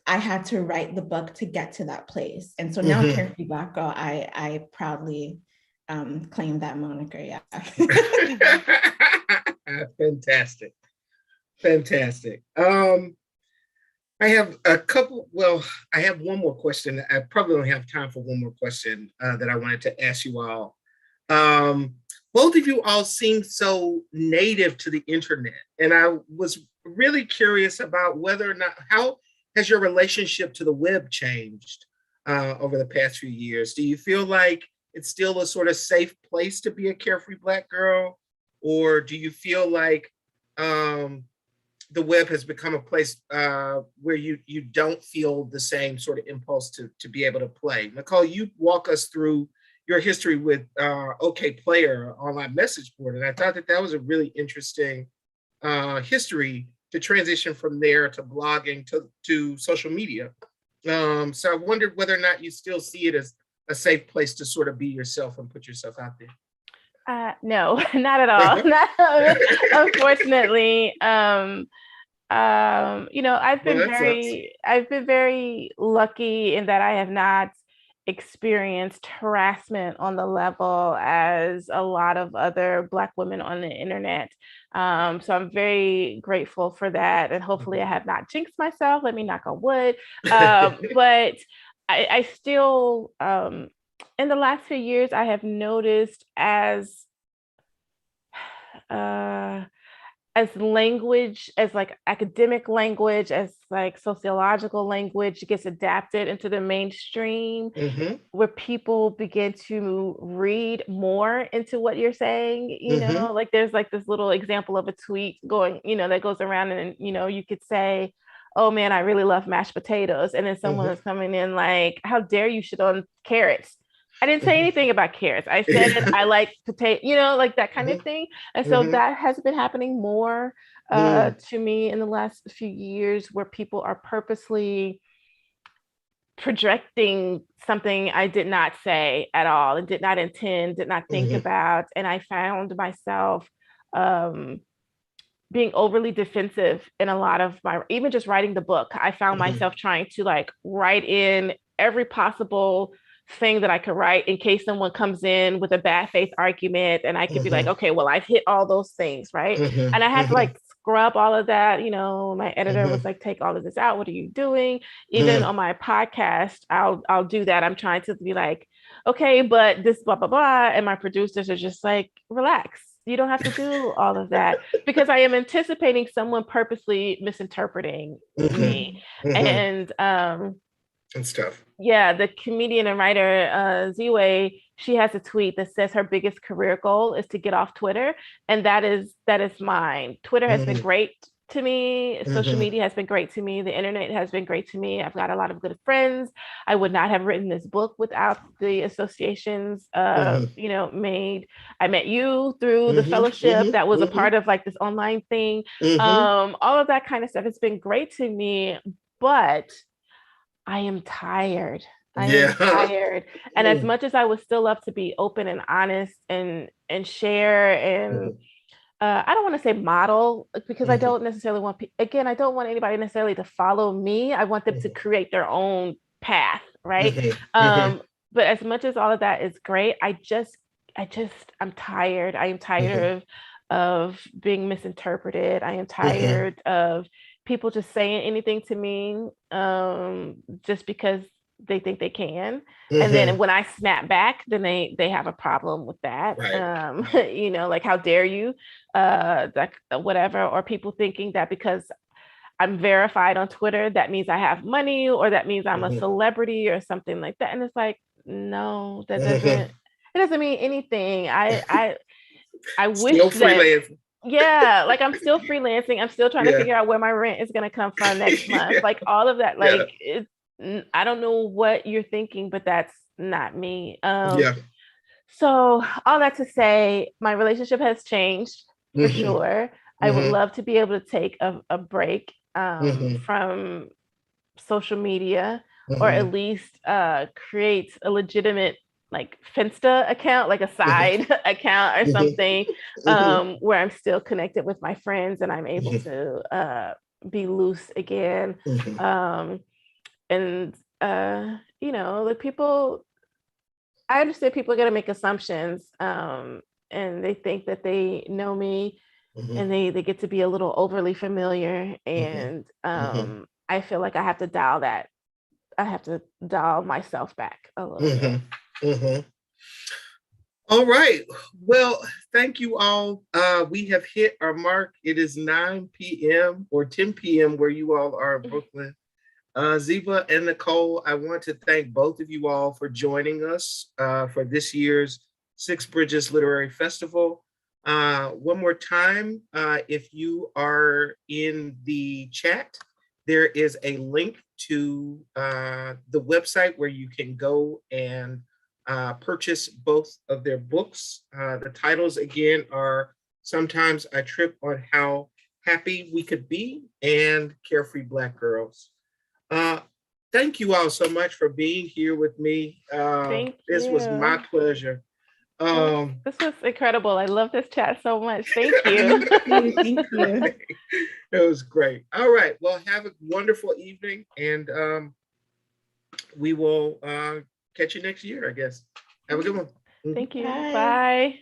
I had to write the book to get to that place. And so now Carefree Black Girl, I proudly claim that moniker, yeah. Fantastic. I have I have one more question. I probably don't have time for one more question that I wanted to ask you all. Both of you all seem so native to the internet, and I was really curious about whether or not, how has your relationship to the web changed over the past few years? Do you feel like it's still a sort of safe place to be a carefree Black girl? Or do you feel like the web has become a place where you don't feel the same sort of impulse to be able to play? Nichole, you walk us through your history with OK Player online message board. And I thought that was a really interesting history to transition from there to blogging to social media. So I wondered whether or not you still see it as a safe place to sort of be yourself and put yourself out there. No, not at all. Unfortunately, I've been very lucky in that I have not experienced harassment on the level as a lot of other Black women on the internet. So I'm very grateful for that. And hopefully I have not jinxed myself. Let me knock on wood. But I still, in the last few years, I have noticed as language, as like academic language, as like sociological language gets adapted into the mainstream, where people begin to read more into what you're saying, like there's like this little example of a tweet going, that goes around, and you could say, oh man, I really love mashed potatoes. And then someone is coming in like, how dare you shit on carrots? I didn't say anything about carrots. I said I like potato, like that kind of thing. And so that has been happening more to me in the last few years, where people are purposely projecting something I did not say at all and did not intend, did not think about. And I found myself being overly defensive in a lot of my, even just writing the book. I found myself trying to like write in every possible thing that I could write in case someone comes in with a bad faith argument, and I could be like, okay, well, I've hit all those things, right? And I had to like scrub all of that. My editor was like, take all of this out. What are you doing? Even on my podcast, I'll do that. I'm trying to be like, okay, but this blah blah blah, and my producers are just like, relax. You don't have to do all of that, because I am anticipating someone purposely misinterpreting me. And stuff. Yeah, the comedian and writer Zeba, she has a tweet that says her biggest career goal is to get off Twitter, and that is mine. Twitter has been great to me. Social media has been great to me. The internet has been great to me. I've got a lot of good friends. I would not have written this book without the associations made. I met you through the fellowship that was a part of like this online thing. All of that kind of stuff. It's been great to me, but I am tired. I am tired. And as much as I would still love to be open and honest and share and I don't want to say model, because I don't necessarily want, I don't want anybody necessarily to follow me. I want them to create their own path, right? But as much as all of that is great, I'm tired. I am tired of being misinterpreted. I am tired of people just saying anything to me just because they think they can. And then when I snap back, then they have a problem with that. Right. Like, how dare you, whatever, or people thinking that because I'm verified on Twitter, that means I have money, or that means I'm a celebrity or something like that. And it's like, no, that doesn't, it doesn't mean anything. I wish that, like, I'm still freelancing. I'm still trying to figure out where my rent is going to come from next month. Like, all of that, like, I don't know what you're thinking, but that's not me. So all that to say, my relationship has changed for sure. I would love to be able to take a break from social media, or at least create a legitimate like Finsta account, like a side account or something, where I'm still connected with my friends and I'm able to be loose again. And the people, I understand people are going to make assumptions, and they think that they know me, and they get to be a little overly familiar. And I feel like I have to dial myself back a little bit. All right. Well, thank you all. We have hit our mark. It is 9 p.m. or 10 p.m. where you all are in Brooklyn. Zeba and Nichole, I want to thank both of you all for joining us for this year's Six Bridges Literary Festival. One more time, if you are in the chat, there is a link to the website where you can go and purchase both of their books. The titles again are Sometimes I Trip on How Happy We Could Be and Carefree Black Girls. Thank you all so much for being here with me. This was my pleasure. This was incredible. I love this chat so much. Thank you. Thank you. It was great. All right. Well, have a wonderful evening, and we will catch you next year, I guess. Have a good one. Thank you. Bye. Bye.